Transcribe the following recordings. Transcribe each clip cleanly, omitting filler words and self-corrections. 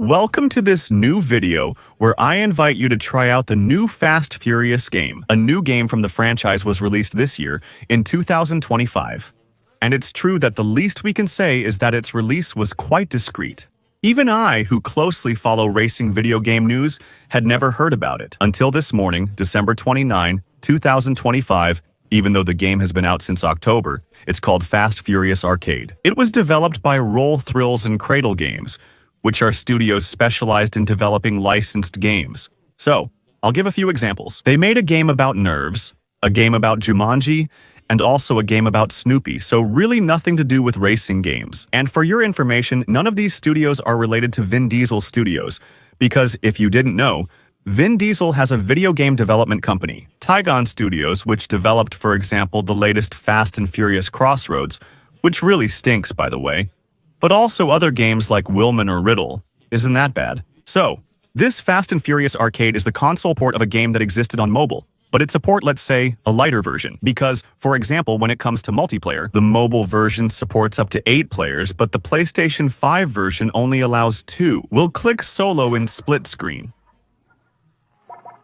Welcome to this new video where I invite you to try out the new Fast Furious game. A new game from the franchise was released this year in 2025. And it's true that the least we can say is that its release was quite discreet. Even I, who closely follow racing video game news, had never heard about it until this morning, December 29, 2025. Even though the game has been out since October, it's called Fast Furious Arcade. It was developed by Roll Thrills and Cradle Games, which are studios specialized in developing licensed games. So, I'll give a few examples. They made a game about Nerves, a game about Jumanji, and also a game about Snoopy, so really nothing to do with racing games. And for your information, none of these studios are related to Vin Diesel Studios, because if you didn't know, Vin Diesel has a video game development company, Tygon Studios, which developed, for example, the latest Fast and Furious Crossroads, which really stinks, by the way. But also other games like Willman or Riddle. Isn't that bad? So, this Fast and Furious Arcade is the console port of a game that existed on mobile, but it's a port, let's say, a lighter version. Because, for example, when it comes to multiplayer, the mobile version supports up to 8 players, but the PlayStation 5 version only allows 2. We'll click solo in split screen.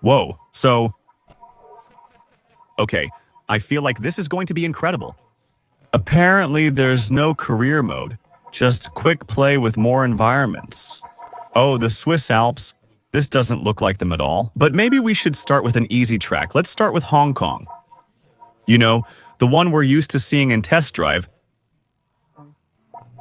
Whoa, so... Okay, I feel like this is going to be incredible. Apparently, there's no career mode. Just quick play with more environments. Oh, the Swiss Alps. This doesn't look like them at all. But maybe we should start with an easy track. Let's start with Hong Kong. You know, the one we're used to seeing in Test Drive.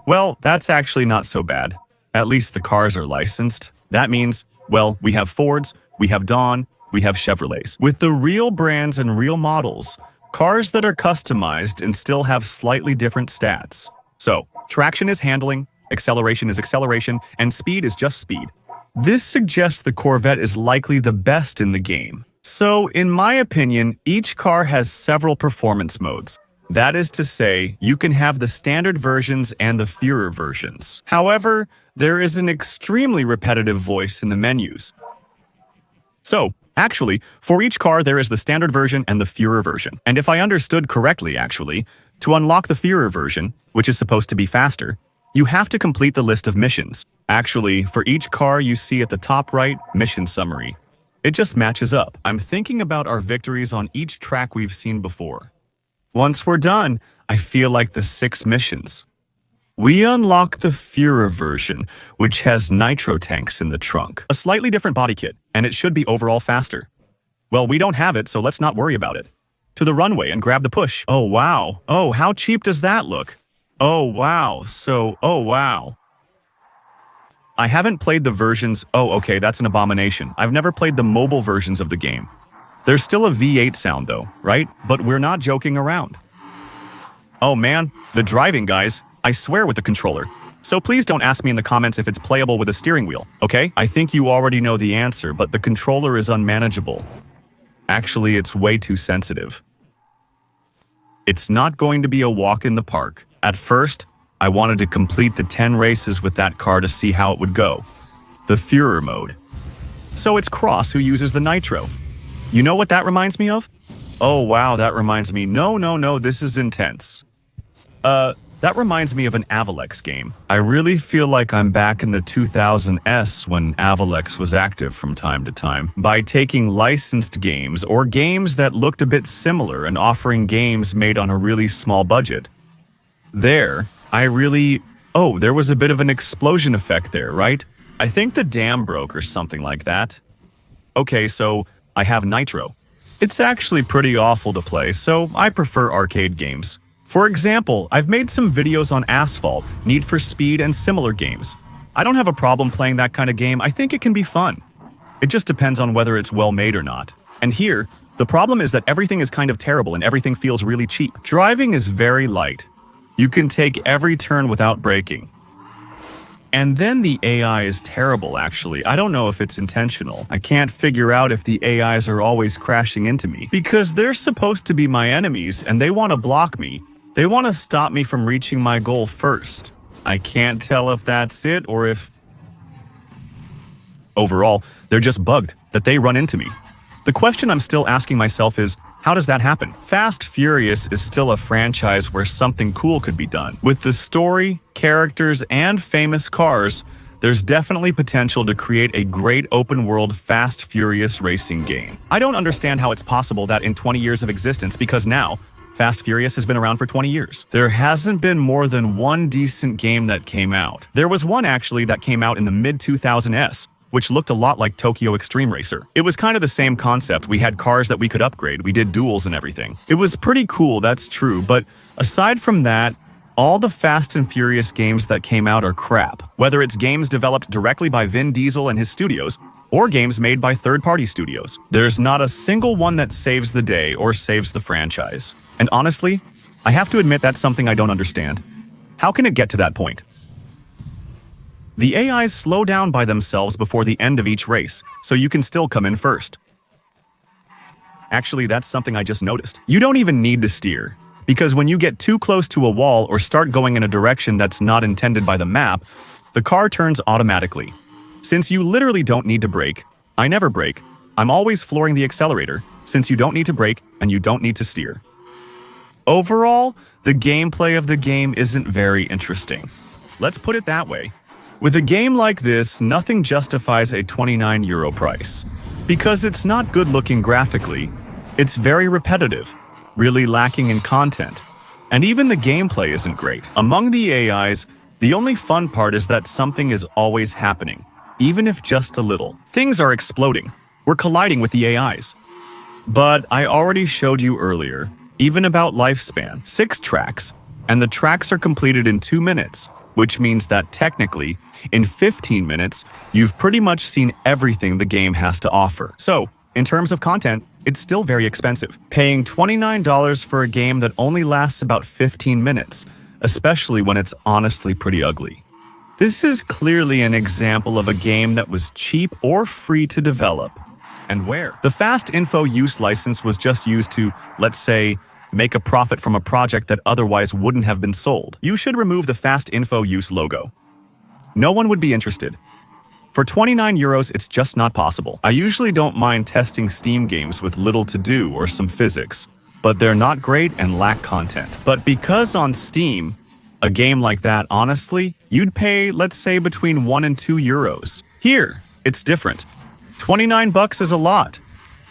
Well, that's actually not so bad. At least the cars are licensed. That means, well, we have Fords, we have Dawn, we have Chevrolets. With the real brands and real models, cars that are customized and still have slightly different stats. So, traction is handling, acceleration is acceleration, and speed is just speed. This suggests the Corvette is likely the best in the game. So, in my opinion, each car has several performance modes. That is to say, you can have the standard versions and the Führer versions. However, there is an extremely repetitive voice in the menus. So, actually, for each car there is the standard version and the Führer version. And if I understood correctly, actually, to unlock the Führer version, which is supposed to be faster, you have to complete the list of missions. Actually, for each car you see at the top right, mission summary. It just matches up. I'm thinking about our victories on each track we've seen before. Once we're done, I feel like the 6 missions. We unlock the Führer version, which has nitro tanks in the trunk. A slightly different body kit, and it should be overall faster. Well, we don't have it, so let's not worry about it. To the runway and grab the push. Oh, wow. Oh, how cheap does that look? Oh, wow. Oh, wow. I haven't played the versions. Oh, okay, that's an abomination. I've never played the mobile versions of the game. There's still a V8 sound, though, right? But we're not joking around. Oh, man. The driving, guys. I swear with the controller. So please don't ask me in the comments if it's playable with a steering wheel, okay? I think you already know the answer, but the controller is unmanageable. Actually, it's way too sensitive. It's not going to be a walk in the park. At first, I wanted to complete the 10 races with that car to see how it would go. The Führer mode. So it's Cross who uses the nitro. You know what that reminds me of? Oh wow, that reminds me. No, this is intense. That reminds me of an Avalex game. I really feel like I'm back in the 2000s when Avalex was active from time to time. By taking licensed games or games that looked a bit similar and offering games made on a really small budget. There was a bit of an explosion effect there, right? I think the dam broke or something like that. Okay, so I have Nitro. It's actually pretty awful to play, so I prefer arcade games. For example, I've made some videos on Asphalt, Need for Speed, and similar games. I don't have a problem playing that kind of game. I think it can be fun. It just depends on whether it's well made or not. And here, the problem is that everything is kind of terrible and everything feels really cheap. Driving is very light. You can take every turn without braking. And then the AI is terrible, actually. I don't know if it's intentional. I can't figure out if the AIs are always crashing into me. Because they're supposed to be my enemies and they want to block me. They want to stop me from reaching my goal first. I can't tell if that's it or if... Overall, they're just bugged that they run into me. The question I'm still asking myself is, how does that happen? Fast Furious is still a franchise where something cool could be done. With the story, characters, and famous cars, there's definitely potential to create a great open-world Fast Furious racing game. I don't understand how it's possible that in 20 years of existence, because now, Fast Furious has been around for 20 years. There hasn't been more than one decent game that came out. There was one actually that came out in the mid-2000s, which looked a lot like Tokyo Extreme Racer. It was kind of the same concept. We had cars that we could upgrade. We did duels and everything. It was pretty cool, that's true, but aside from that, all the Fast and Furious games that came out are crap. Whether it's games developed directly by Vin Diesel and his studios, or games made by third-party studios. There's not a single one that saves the day or saves the franchise. And honestly, I have to admit that's something I don't understand. How can it get to that point? The AIs slow down by themselves before the end of each race, so you can still come in first. Actually, that's something I just noticed. You don't even need to steer, because when you get too close to a wall or start going in a direction that's not intended by the map, the car turns automatically. Since you literally don't need to brake, I never brake, I'm always flooring the accelerator, since you don't need to brake and you don't need to steer. Overall, the gameplay of the game isn't very interesting. Let's put it that way. With a game like this, nothing justifies a €29 price. Because it's not good looking graphically, it's very repetitive, really lacking in content, and even the gameplay isn't great. Among the AIs, the only fun part is that something is always happening, even if just a little. Things are exploding. We're colliding with the AIs. But I already showed you earlier, even about lifespan, 6 tracks, and the tracks are completed in 2 minutes, which means that technically, in 15 minutes, you've pretty much seen everything the game has to offer. So, in terms of content, it's still very expensive. Paying $29 for a game that only lasts about 15 minutes, especially when it's honestly pretty ugly. This is clearly an example of a game that was cheap or free to develop. And where? The Fast Info Use license was just used to, let's say, make a profit from a project that otherwise wouldn't have been sold. You should remove the Fast Info Use logo. No one would be interested. For €29, it's just not possible. I usually don't mind testing Steam games with little to do or some physics, but they're not great and lack content. But because on Steam, a game like that, honestly, you'd pay, let's say, between €1 and €2. Here, it's different. $29 is a lot.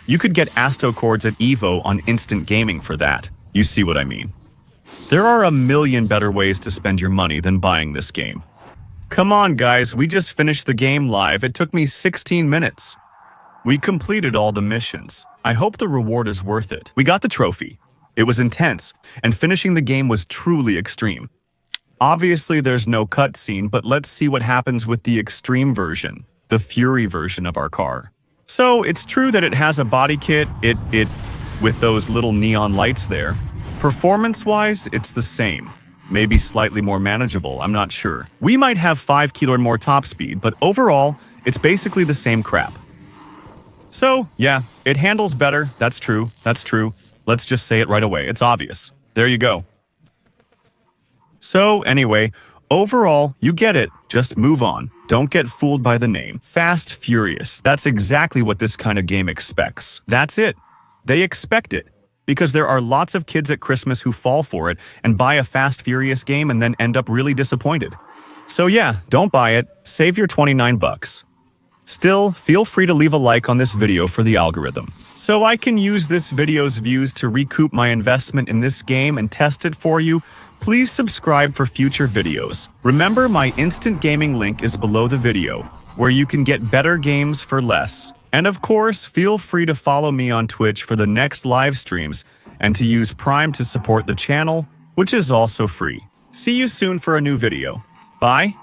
You could get Asto chords at Evo on Instant Gaming for that. You see what I mean? There are a million better ways to spend your money than buying this game. Come on, guys, we just finished the game live. It took me 16 minutes. We completed all the missions. I hope the reward is worth it. We got the trophy. It was intense, and finishing the game was truly extreme. Obviously, there's no cutscene, but let's see what happens with the extreme version, the Fury version of our car. So, it's true that it has a body kit, with those little neon lights there. Performance-wise, it's the same. Maybe slightly more manageable, I'm not sure. We might have 5 km more top speed, but overall, it's basically the same crap. So, yeah, it handles better, that's true. Let's just say it right away, it's obvious. There you go. So, anyway, overall, you get it, just move on. Don't get fooled by the name. Fast Furious, that's exactly what this kind of game expects. That's it. They expect it. Because there are lots of kids at Christmas who fall for it and buy a Fast Furious game and then end up really disappointed. So yeah, don't buy it, save your $29. Still, feel free to leave a like on this video for the algorithm, so I can use this video's views to recoup my investment in this game and test it for you. Please subscribe for future videos. Remember, my Instant Gaming link is below the video, where you can get better games for less. And of course, feel free to follow me on Twitch for the next live streams and to use Prime to support the channel, which is also free. See you soon for a new video. Bye.